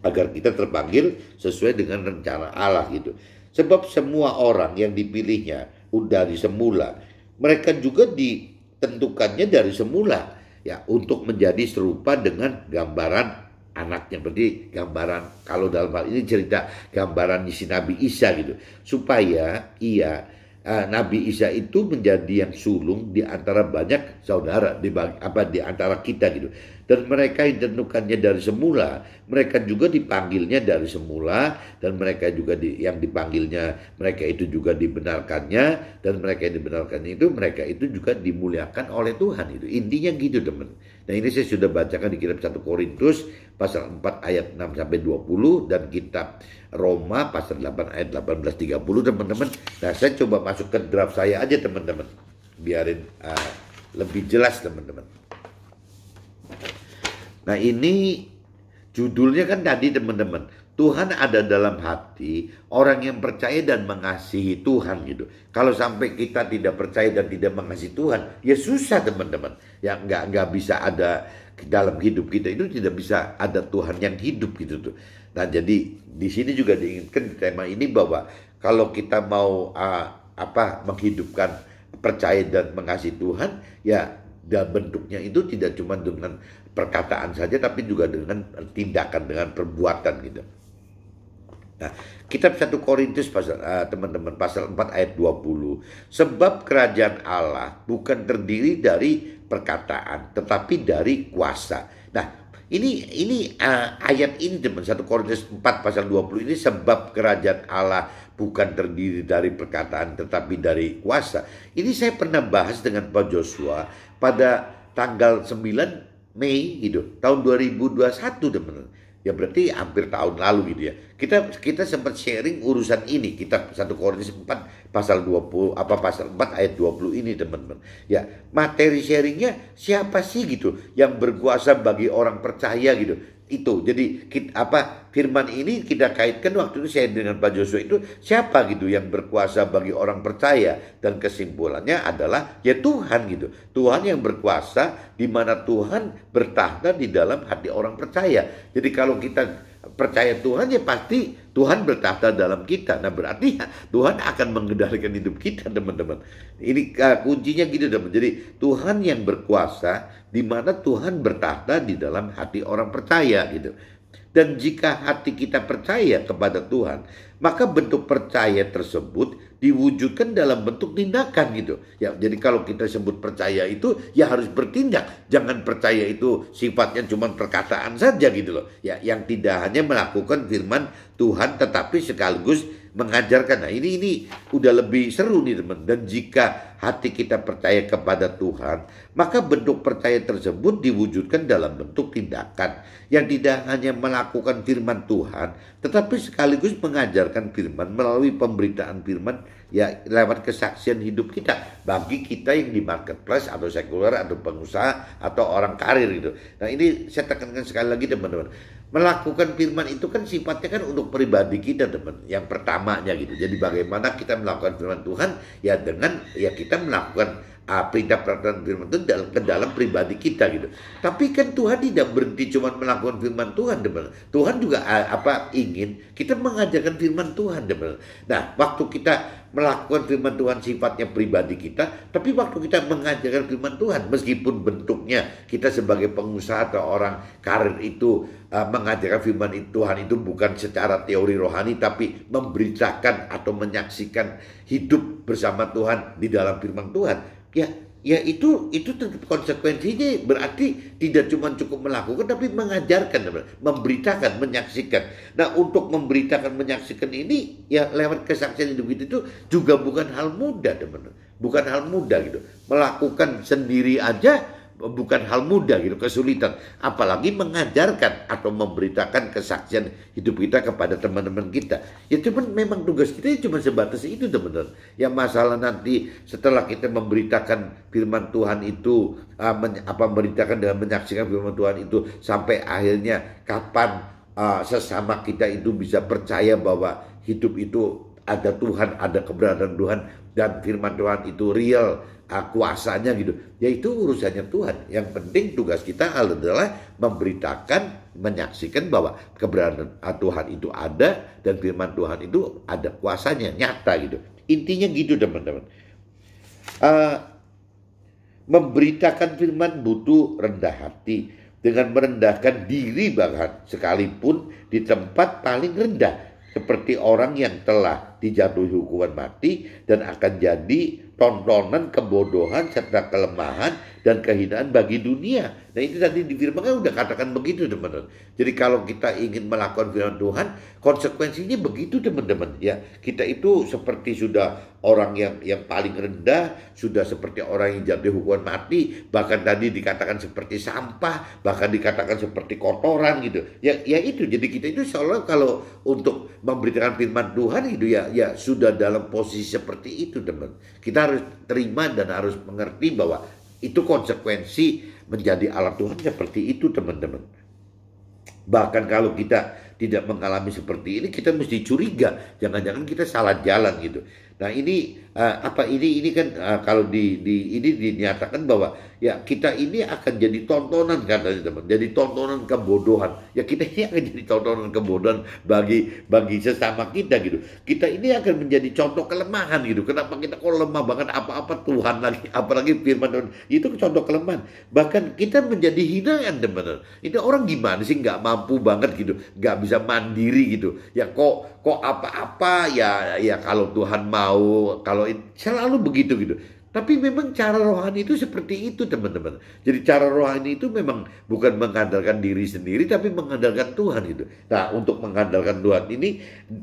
Speaker 1: Agar kita terpanggil sesuai dengan rencana Allah gitu. Sebab semua orang yang dipilihnya dari semula, mereka juga ditentukannya dari semula ya untuk menjadi serupa dengan gambaran anaknya. Berarti gambaran, kalau dalam hal ini cerita gambaran si Nabi Isa gitu, supaya ia Nabi Isa itu menjadi yang sulung di antara banyak saudara di antara kita gitu. Dan mereka yang ditentukannya dari semula, mereka juga dipanggilnya dari semula, dan mereka juga yang dipanggilnya, mereka itu juga dibenarkannya, dan mereka yang dibenarkannya itu mereka itu juga dimuliakan oleh Tuhan itu. Intinya gitu teman. Nah ini saya sudah bacakan di kitab 1 Korintus pasal 4 ayat 6 sampai 20 dan kitab Roma pasal 8 ayat 18-30 teman-teman. Nah saya coba masuk ke draft saya aja teman-teman, biarin lebih jelas teman-teman. Nah ini judulnya kan tadi teman-teman, Tuhan ada dalam hati orang yang percaya dan mengasihi Tuhan gitu. Kalau sampai kita tidak percaya dan tidak mengasihi Tuhan, ya susah teman-teman. Ya nggak bisa ada dalam hidup kita itu, tidak bisa ada Tuhan yang hidup gitu tuh. Nah jadi di sini juga diinginkan tema ini bahwa kalau kita mau menghidupkan percaya dan mengasihi Tuhan, ya dan bentuknya itu tidak cuma dengan perkataan saja, tapi juga dengan tindakan, dengan perbuatan gitu. Nah, kitab 1 Korintus teman-teman pasal 4 ayat 20. Sebab kerajaan Allah bukan terdiri dari perkataan, tetapi dari kuasa. Nah, ini ayat ini teman 1 Korintus 4 pasal 20 ini, sebab kerajaan Allah bukan terdiri dari perkataan tetapi dari kuasa. Ini saya pernah bahas dengan Pak Joshua pada tanggal 9 Mei gitu, tahun 2021 teman-teman. Ya berarti hampir tahun lalu gitu ya. Kita sempat sharing urusan ini, kitab 1 Korintus 4 pasal 20 pasal 4 ayat 20 ini teman-teman. Ya, materi sharingnya siapa sih gitu yang berkuasa bagi orang percaya gitu. Itu. Jadi firman ini kita kaitkan waktu itu saya dengan Pak Joshua itu, siapa gitu yang berkuasa bagi orang percaya, dan kesimpulannya adalah ya Tuhan gitu. Tuhan yang berkuasa, di mana Tuhan bertahta di dalam hati orang percaya. Jadi kalau kita percaya Tuhan, ya pasti Tuhan bertahta dalam kita. Nah berarti ya, Tuhan akan mengendalikan hidup kita teman-teman. Ini kuncinya gitu teman. Jadi Tuhan yang berkuasa, di mana Tuhan bertahta di dalam hati orang percaya gitu. Dan jika hati kita percaya kepada Tuhan, maka bentuk percaya tersebut diwujudkan dalam bentuk tindakan gitu. Ya, jadi kalau kita sebut percaya itu ya harus bertindak. Jangan percaya itu sifatnya cuma perkataan saja gitu loh. Ya, yang tidak hanya melakukan firman Tuhan tetapi sekaligus mengajarkan. Nah, ini udah lebih seru nih teman. Dan jika hati kita percaya kepada Tuhan, maka bentuk percaya tersebut diwujudkan dalam bentuk tindakan yang tidak hanya melakukan firman Tuhan, tetapi sekaligus mengajarkan firman melalui pemberitaan firman ya lewat kesaksian hidup kita bagi kita yang di marketplace atau sekuler atau pengusaha atau orang karir gitu. Nah ini saya tekankan sekali lagi teman-teman, melakukan firman itu kan sifatnya kan untuk pribadi kita teman, yang pertamanya gitu. Jadi bagaimana kita melakukan firman Tuhan ya dengan ya kita melakukan perintah-perintah firman itu ke dalam pribadi kita gitu. Tapi kan Tuhan tidak berhenti cuma melakukan firman Tuhan teman. Tuhan juga ingin kita mengajarkan firman Tuhan teman. Nah waktu kita melakukan firman Tuhan sifatnya pribadi kita, tapi waktu kita mengajarkan firman Tuhan, meskipun bentuknya kita sebagai pengusaha atau orang karir itu mengajarkan firman Tuhan itu bukan secara teori rohani, tapi memberitakan atau menyaksikan hidup bersama Tuhan di dalam firman Tuhan. Ya itu tentu konsekuensinya berarti tidak cuma cukup melakukan, tapi mengajarkan, memberitakan, menyaksikan. Nah untuk memberitakan, menyaksikan ini ya lewat kesaksian hidup itu juga bukan hal mudah teman, bukan hal mudah gitu. Melakukan sendiri aja bukan hal mudah gitu, kesulitan. Apalagi mengajarkan atau memberitakan kesaksian hidup kita kepada teman-teman kita. Ya cuman memang tugas kita cuma sebatas itu teman-teman. Ya masalah nanti setelah kita memberitakan firman Tuhan itu, memberitakan dan menyaksikan firman Tuhan itu, sampai akhirnya kapan sesama kita itu bisa percaya bahwa hidup itu ada Tuhan, ada keberadaan Tuhan, dan firman Tuhan itu real, kuasanya gitu. Ya itu urusannya Tuhan. Yang penting tugas kita adalah memberitakan, menyaksikan bahwa keberadaan Tuhan itu ada dan firman Tuhan itu ada kuasanya, nyata gitu. Intinya gitu teman-teman. Memberitakan firman butuh rendah hati, dengan merendahkan diri bahkan sekalipun di tempat paling rendah, seperti orang yang telah dijatuhi hukuman mati dan akan jadi tontonan kebodohan serta kelemahan dan kehinaan bagi dunia. Nah itu tadi di firman kan udah katakan begitu teman-teman. Jadi kalau kita ingin melakukan firman Tuhan, konsekuensinya begitu teman-teman. Ya kita itu seperti sudah orang yang paling rendah, sudah seperti orang yang jatuh hukuman mati, bahkan tadi dikatakan seperti sampah, bahkan dikatakan seperti kotoran gitu. Ya itu. Jadi kita itu seolah kalau untuk memberitakan firman Tuhan itu ya sudah dalam posisi seperti itu teman. Kita harus terima dan harus mengerti bahwa itu konsekuensi menjadi alat Tuhan seperti itu teman-teman. Bahkan kalau kita tidak mengalami seperti ini, kita mesti curiga, jangan-jangan kita salah jalan gitu. Nah ini ini kan kalau ini dinyatakan bahwa ya kita ini akan jadi tontonan katanya teman, jadi tontonan kebodohan. Ya kita ini akan jadi tontonan kebodohan bagi sesama kita gitu. Kita ini akan menjadi contoh kelemahan gitu. Kenapa kita kok lemah banget apa-apa Tuhan lagi, apalagi firman Tuhan itu contoh kelemahan. Bahkan kita menjadi hinaan teman. Itu orang gimana sih nggak mampu banget gitu, nggak bisa mandiri gitu. Ya kok apa-apa ya kalau Tuhan mau, kalau selalu begitu gitu. Tapi memang cara rohani itu seperti itu teman-teman. Jadi cara rohani itu memang bukan mengandalkan diri sendiri tapi mengandalkan Tuhan gitu. Nah untuk mengandalkan Tuhan ini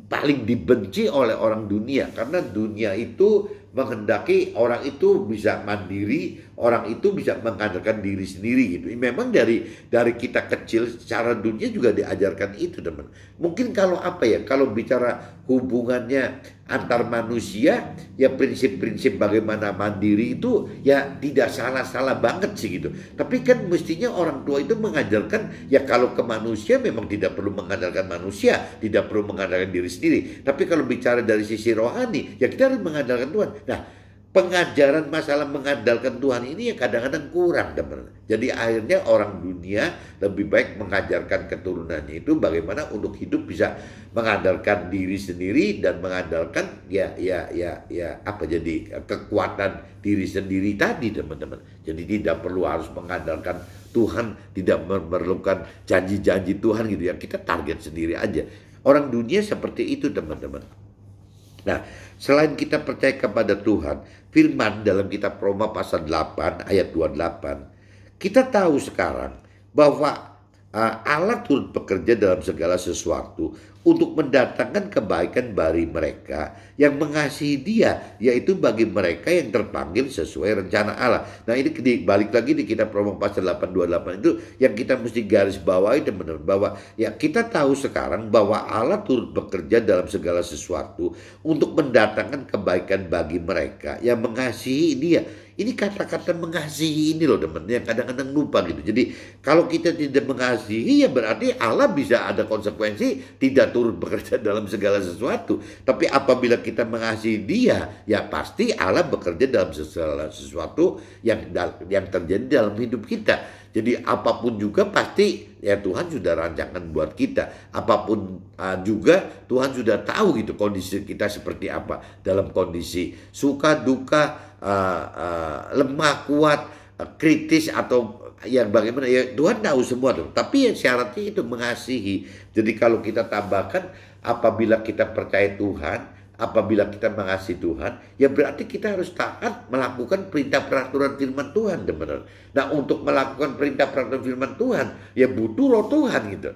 Speaker 1: paling dibenci oleh orang dunia. Karena dunia itu menghendaki orang itu bisa mandiri, orang itu bisa mengandalkan diri sendiri gitu. Memang dari kita kecil secara dunia juga diajarkan itu teman. Mungkin kalau kalau bicara hubungannya antar manusia, ya prinsip-prinsip bagaimana mandiri itu ya tidak salah-salah banget sih gitu. Tapi kan mestinya orang tua itu mengajarkan ya kalau ke manusia memang tidak perlu mengandalkan manusia, tidak perlu mengandalkan diri sendiri. Tapi kalau bicara dari sisi rohani, ya kita harus mengandalkan Tuhan. Nah, pengajaran masalah mengandalkan Tuhan ini ya kadang-kadang kurang teman. Jadi akhirnya orang dunia lebih baik mengajarkan keturunannya itu bagaimana untuk hidup bisa mengandalkan diri sendiri dan mengandalkan jadi kekuatan diri sendiri tadi teman-teman. Jadi tidak perlu harus mengandalkan Tuhan, tidak memerlukan janji-janji Tuhan gitu ya. Kita target sendiri aja. Orang dunia seperti itu teman-teman. Nah, selain kita percaya kepada Tuhan, firman dalam kitab Roma pasal 8 ayat 28, kita tahu sekarang bahwa Allah turut bekerja dalam segala sesuatu untuk mendatangkan kebaikan bagi mereka yang mengasihi Dia, yaitu bagi mereka yang terpanggil sesuai rencana Allah. Nah ini balik lagi di kitab Roma pasal 8:28 itu yang kita mesti garis bawahi teman-teman, bahwa ya kita tahu sekarang bahwa Allah turut bekerja dalam segala sesuatu untuk mendatangkan kebaikan bagi mereka yang mengasihi Dia. Ini kata-kata mengasihi ini loh teman, yang kadang-kadang lupa gitu. Jadi kalau kita tidak mengasihi ya berarti Allah bisa ada konsekuensi tidak turut bekerja dalam segala sesuatu. Tapi apabila kita mengasihi Dia, ya pasti Allah bekerja dalam segala sesuatu yang terjadi dalam hidup kita. Jadi apapun juga pasti ya Tuhan sudah rancangkan buat kita. Apapun juga Tuhan sudah tahu gitu kondisi kita seperti apa. Dalam kondisi suka, duka, lemah, kuat, kritis atau yang bagaimana ya Tuhan tahu semua tuh. Tapi ya syaratnya itu mengasihi. Jadi kalau kita tambahkan apabila kita percaya Tuhan, apabila kita mengasihi Tuhan, ya berarti kita harus taat melakukan perintah peraturan firman Tuhan, teman-teman. Nah, untuk melakukan perintah peraturan firman Tuhan, ya butuh roh Tuhan gitu.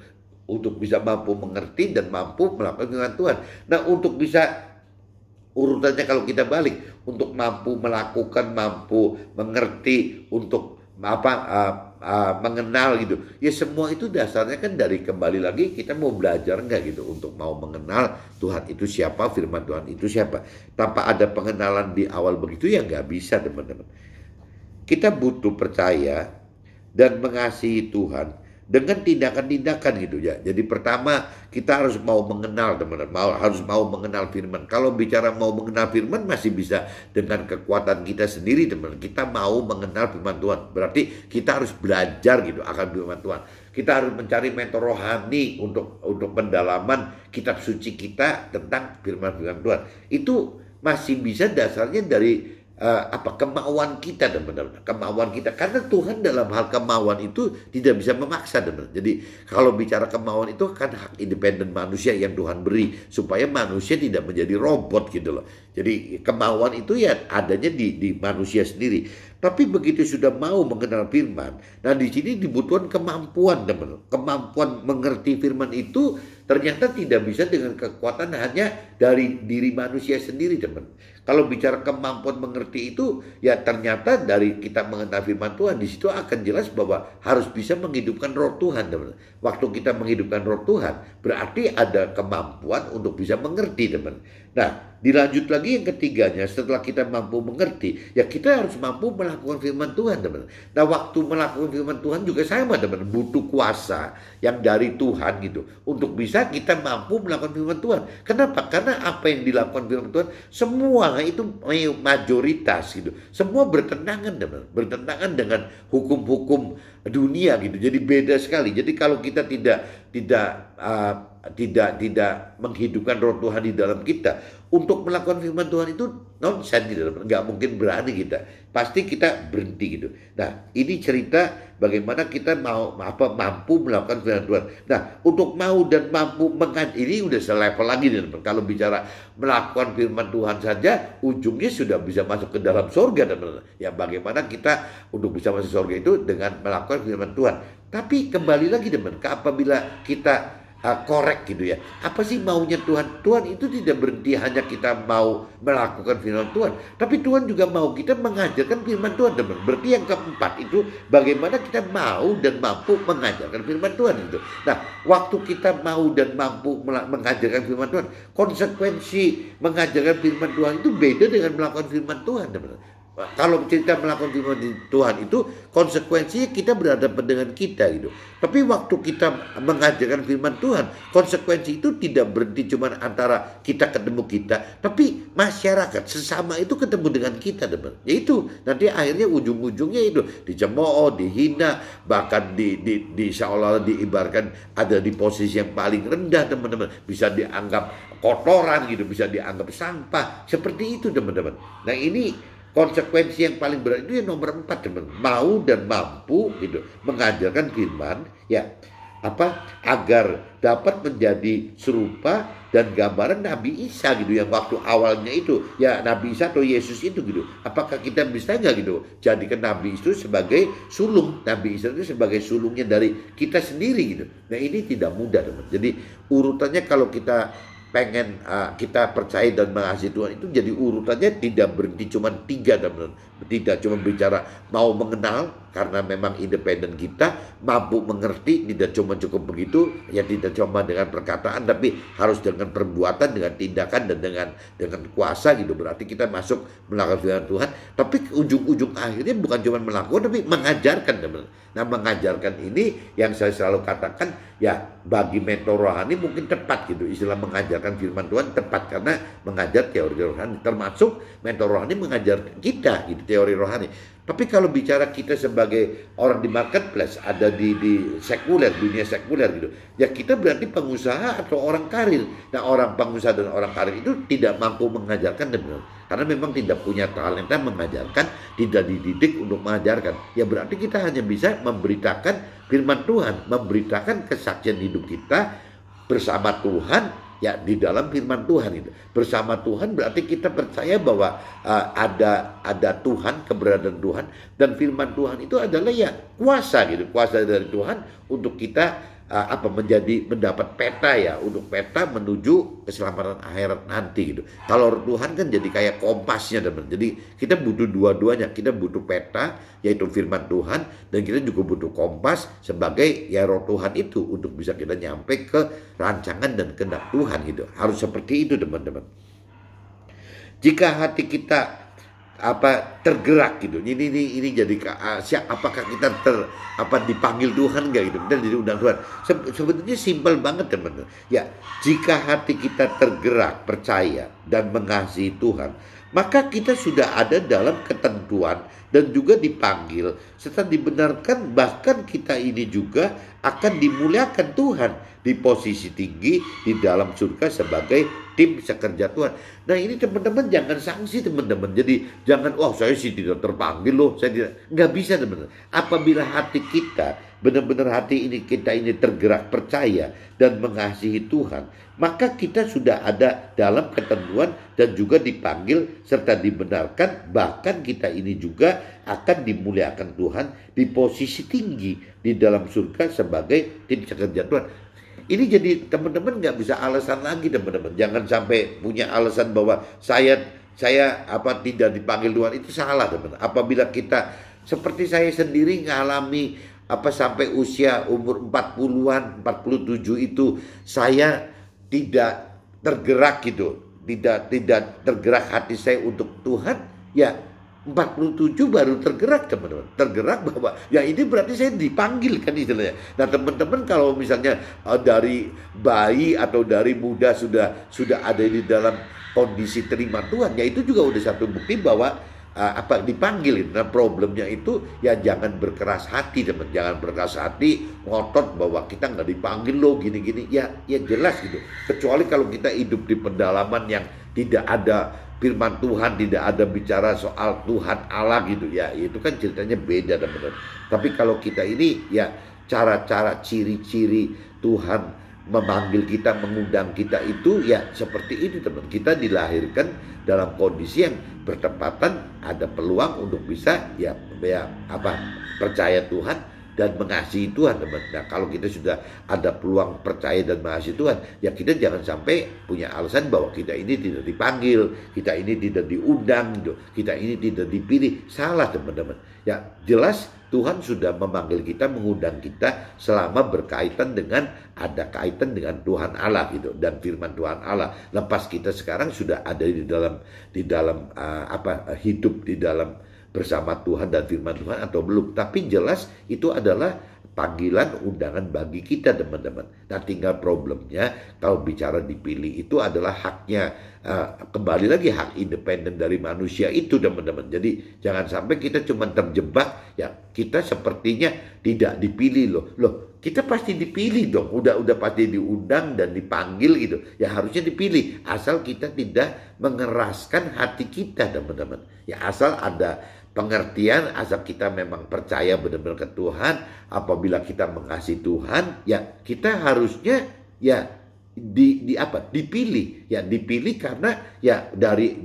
Speaker 1: Untuk bisa mampu mengerti dan mampu melakukan firman Tuhan. Nah, untuk bisa urutannya kalau kita balik, untuk mampu melakukan, mampu mengerti, untuk mengenal gitu. Ya semua itu dasarnya kan dari kembali lagi kita mau belajar enggak gitu untuk mau mengenal Tuhan itu siapa, firman Tuhan itu siapa. Tanpa ada pengenalan di awal begitu ya nggak bisa teman-teman. Kita butuh percaya dan mengasihi Tuhan dengan tindakan-tindakan gitu ya. Jadi pertama kita harus mau mengenal teman-teman, harus mau mengenal firman. Kalau bicara mau mengenal firman masih bisa dengan kekuatan kita sendiri teman-teman. Kita mau mengenal firman Tuhan, berarti kita harus belajar gitu akan firman Tuhan. Kita harus mencari mentor rohani untuk pendalaman kitab suci kita tentang firman-firman Tuhan. Itu masih bisa dasarnya dari kemauan kita, teman-teman, kemauan kita, karena Tuhan dalam hal kemauan itu tidak bisa memaksa, teman. Jadi kalau bicara kemauan itu kan hak independen manusia yang Tuhan beri supaya manusia tidak menjadi robot gitu loh. Jadi kemauan itu ya adanya di manusia sendiri. Tapi begitu sudah mau mengenal firman, nah di sini dibutuhkan kemampuan, teman. Kemampuan mengerti firman itu ternyata tidak bisa dengan kekuatan hanya dari diri manusia sendiri, teman. Kalau bicara kemampuan mengerti itu, ya ternyata dari kita mengenal firman Tuhan, di situ akan jelas bahwa harus bisa menghidupkan roh Tuhan, teman. Waktu kita menghidupkan roh Tuhan, berarti ada kemampuan untuk bisa mengerti, teman. Nah, dilanjut lagi yang ketiganya, setelah kita mampu mengerti, ya kita harus mampu melakukan firman Tuhan, teman. Nah, waktu melakukan firman Tuhan juga sama, teman. Butuh kuasa yang dari Tuhan gitu, untuk bisa kita mampu melakukan firman Tuhan. Kenapa? Karena apa yang dilakukan firman Tuhan, semua itu mayoritas gitu. Semua bertentangan, teman. Bertentangan dengan hukum-hukum dunia gitu. Jadi beda sekali. Jadi kalau kita tidak menghidupkan roh Tuhan di dalam kita untuk melakukan firman Tuhan, itu nonsen gitu, nggak mungkin berani kita, pasti kita berhenti gitu. Nah, ini cerita bagaimana kita mampu melakukan firman Tuhan. Nah, untuk mau dan mampu ini udah selevel lagi, teman. Kalau bicara melakukan firman Tuhan saja, ujungnya sudah bisa masuk ke dalam surga, teman. Ya, bagaimana kita untuk bisa masuk surga itu dengan melakukan firman Tuhan. Tapi kembali lagi, teman, apabila kita korek gitu ya, apa sih maunya Tuhan? Tuhan itu tidak berhenti hanya kita mau melakukan firman Tuhan, tapi Tuhan juga mau kita mengajarkan firman Tuhan, teman. Berarti yang keempat itu bagaimana kita mau dan mampu mengajarkan firman Tuhan itu. Nah, waktu kita mau dan mampu mengajarkan firman Tuhan, konsekuensi mengajarkan firman Tuhan itu beda dengan melakukan firman Tuhan, teman. Kalau kita melakukan firman Tuhan itu konsekuensinya kita berhadapan dengan kita gitu. Tapi waktu kita mengajarkan firman Tuhan, konsekuensi itu tidak berhenti cuma antara kita ketemu kita, tapi masyarakat sesama itu ketemu dengan kita, teman. Yaitu nanti akhirnya ujung-ujungnya itu dicemooh, dihina, bahkan di seolah-olah diibaratkan ada di posisi yang paling rendah, teman-teman. Bisa dianggap kotoran gitu, bisa dianggap sampah. Seperti itu, teman-teman. Nah, ini konsekuensi yang paling berat itu yang nomor 4, teman. Mau dan mampu gitu mengajarkan firman ya agar dapat menjadi serupa dan gambaran Nabi Isa gitu, yang waktu awalnya itu ya Nabi Isa atau Yesus itu gitu. Apakah kita bisa nggak gitu jadikan Nabi itu sebagai sulung, Nabi Isa itu sebagai sulungnya dari kita sendiri gitu. Nah, ini tidak mudah, teman. Jadi urutannya kalau kita pengen kita percaya dan mengasihi Tuhan itu jadi urutannya tidak berhenti cuma 3, teman. Tidak cuma bicara mau mengenal karena memang independen kita, mampu mengerti, tidak cuma cukup begitu ya, tidak cuma dengan perkataan tapi harus dengan perbuatan, dengan tindakan dan dengan kuasa gitu. Berarti kita masuk melakukan firman Tuhan, tapi ujung-ujung akhirnya bukan cuma melakukan tapi mengajarkan, teman. Nah, mengajarkan ini yang saya selalu katakan ya, bagi mentor rohani mungkin tepat gitu istilah mengajarkan firman Tuhan, tepat karena mengajar teori rohani, termasuk mentor rohani mengajar kita gitu teori rohani. Tapi kalau bicara kita sebagai orang di marketplace, ada di sekuler, dunia sekuler gitu, ya kita berarti pengusaha atau orang karir. Nah, orang pengusaha dan orang karir itu tidak mampu mengajarkan, teman. Karena memang tidak punya talenta mengajarkan, tidak dididik untuk mengajarkan. Ya berarti kita hanya bisa memberitakan firman Tuhan, memberitakan kesaksian hidup kita bersama Tuhan ya di dalam firman Tuhan itu. Bersama Tuhan berarti kita percaya bahwa ada Tuhan, keberadaan Tuhan, dan firman Tuhan itu adalah ya kuasa gitu, kuasa dari Tuhan untuk kita mendapat peta ya, untuk peta menuju keselamatan akhirat nanti gitu. Kalau Tuhan kan jadi kayak kompasnya, teman. Jadi kita butuh dua-duanya. Kita butuh peta yaitu firman Tuhan, dan kita juga butuh kompas sebagai ya roh Tuhan itu untuk bisa kita nyampe ke rancangan dan kehendak Tuhan gitu. Harus seperti itu, teman-teman. Jika hati kita tergerak gitu, ini jadi apakah kita dipanggil Tuhan nggak gitu, dan jadi undang Tuhan. Sebetulnya simpel banget, teman-teman. Ya, jika hati kita tergerak percaya dan mengasihi Tuhan, maka kita sudah ada dalam ketentuan dan juga dipanggil serta dibenarkan, bahkan kita ini juga akan dimuliakan Tuhan di posisi tinggi di dalam surga sebagai tim sekerja Tuhan. Nah ini teman-teman jangan sanksi teman-teman. Jadi jangan, oh saya sih tidak terpanggil loh, saya tidak. Nggak bisa teman-teman. Apabila hati kita, benar-benar hati kita ini tergerak percaya dan mengasihi Tuhan, maka kita sudah ada dalam ketentuan dan juga dipanggil serta dibenarkan. Bahkan kita ini juga akan dimuliakan Tuhan di posisi tinggi di dalam surga sebagai tim sekerja Tuhan. Ini jadi teman-teman nggak bisa alasan lagi teman-teman. Jangan sampai punya alasan bahwa saya tidak dipanggil Tuhan, itu salah teman-teman. Apabila kita seperti saya sendiri ngalami sampai usia umur 40-an, 47 itu saya tidak tergerak gitu. Tidak tergerak hati saya untuk Tuhan. Ya 47 baru tergerak teman-teman. Tergerak bahwa ya ini berarti saya dipanggil kan istilahnya. Nah teman-teman kalau misalnya dari bayi atau dari muda sudah ada di dalam kondisi terima Tuhan, ya itu juga udah satu bukti bahwa dipanggil. Nah problemnya itu ya jangan berkeras hati teman, jangan berkeras hati ngotot bahwa kita nggak dipanggil loh gini-gini. Ya jelas gitu. Kecuali kalau kita hidup di pendalaman yang tidak ada firman Tuhan, tidak ada bicara soal Tuhan Allah gitu ya, itu kan ceritanya beda teman-teman. Tapi kalau kita ini ya cara-cara ciri-ciri Tuhan memanggil kita, mengundang kita itu ya seperti ini teman. Kita dilahirkan dalam kondisi yang bertepatan, ada peluang untuk bisa percaya Tuhan dan mengasihi Tuhan teman. Nah kalau kita sudah ada peluang percaya dan mengasihi Tuhan, ya kita jangan sampai punya alasan bahwa kita ini tidak dipanggil, kita ini tidak diundang gitu, kita ini tidak dipilih. Salah teman-teman. Ya jelas Tuhan sudah memanggil kita, mengundang kita selama berkaitan dengan, ada kaitan dengan Tuhan Allah gitu dan firman Tuhan Allah. Lepas kita sekarang sudah ada di dalam hidup di dalam bersama Tuhan dan firman Tuhan atau belum. Tapi jelas itu adalah panggilan, undangan bagi kita teman-teman. Nah tinggal problemnya kalau bicara dipilih itu adalah haknya, kembali lagi hak independen dari manusia itu teman-teman. Jadi jangan sampai kita cuma terjebak, ya kita sepertinya tidak dipilih loh kita pasti dipilih dong, udah pasti diundang dan dipanggil gitu. Ya harusnya dipilih, asal kita tidak mengeraskan hati kita teman-teman. Ya asal ada pengertian, asal kita memang percaya benar-benar ke Tuhan. Apabila kita mengasihi Tuhan, ya kita harusnya ya dipilih. Ya dipilih karena ya dari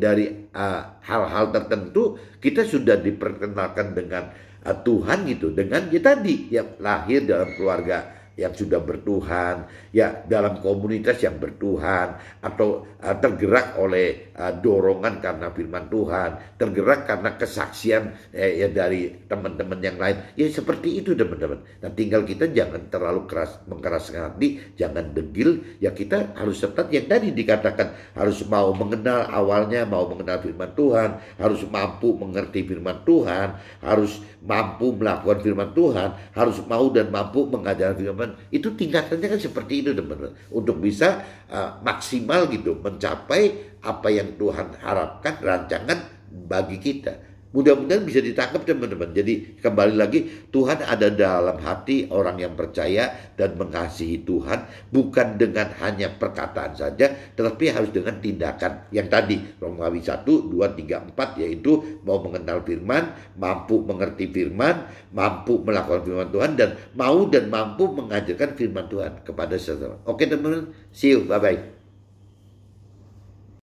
Speaker 1: hal-hal tertentu kita sudah diperkenalkan dengan Tuhan gitu, dengan ya tadi yang lahir dalam keluarga yang sudah bertuhan, ya dalam komunitas yang bertuhan, atau tergerak oleh dorongan karena firman Tuhan, tergerak karena kesaksian ya dari teman-teman yang lain. Ya seperti itu teman-teman. Nah tinggal kita jangan terlalu mengeraskan hati, jangan degil. Ya kita harus tetap yang tadi dikatakan, harus mau mengenal awalnya, mau mengenal firman Tuhan, harus mampu mengerti firman Tuhan, harus mampu melakukan firman Tuhan, harus mau dan mampu mengajarkan firman. Itu tingkatannya kan seperti itu teman-teman, untuk bisa maksimal gitu mencapai apa yang Tuhan harapkan, rancangan bagi kita. Mudah-mudahan bisa ditangkap teman-teman. Jadi kembali lagi, Tuhan ada dalam hati orang yang percaya dan mengasihi Tuhan, bukan dengan hanya perkataan saja, tetapi harus dengan tindakan yang tadi Romawi 1, 2, 3, 4, yaitu mau mengenal firman, mampu mengerti firman, mampu melakukan firman Tuhan, dan mau dan mampu mengajarkan firman Tuhan kepada sesama. Oke teman-teman, see you, bye-bye.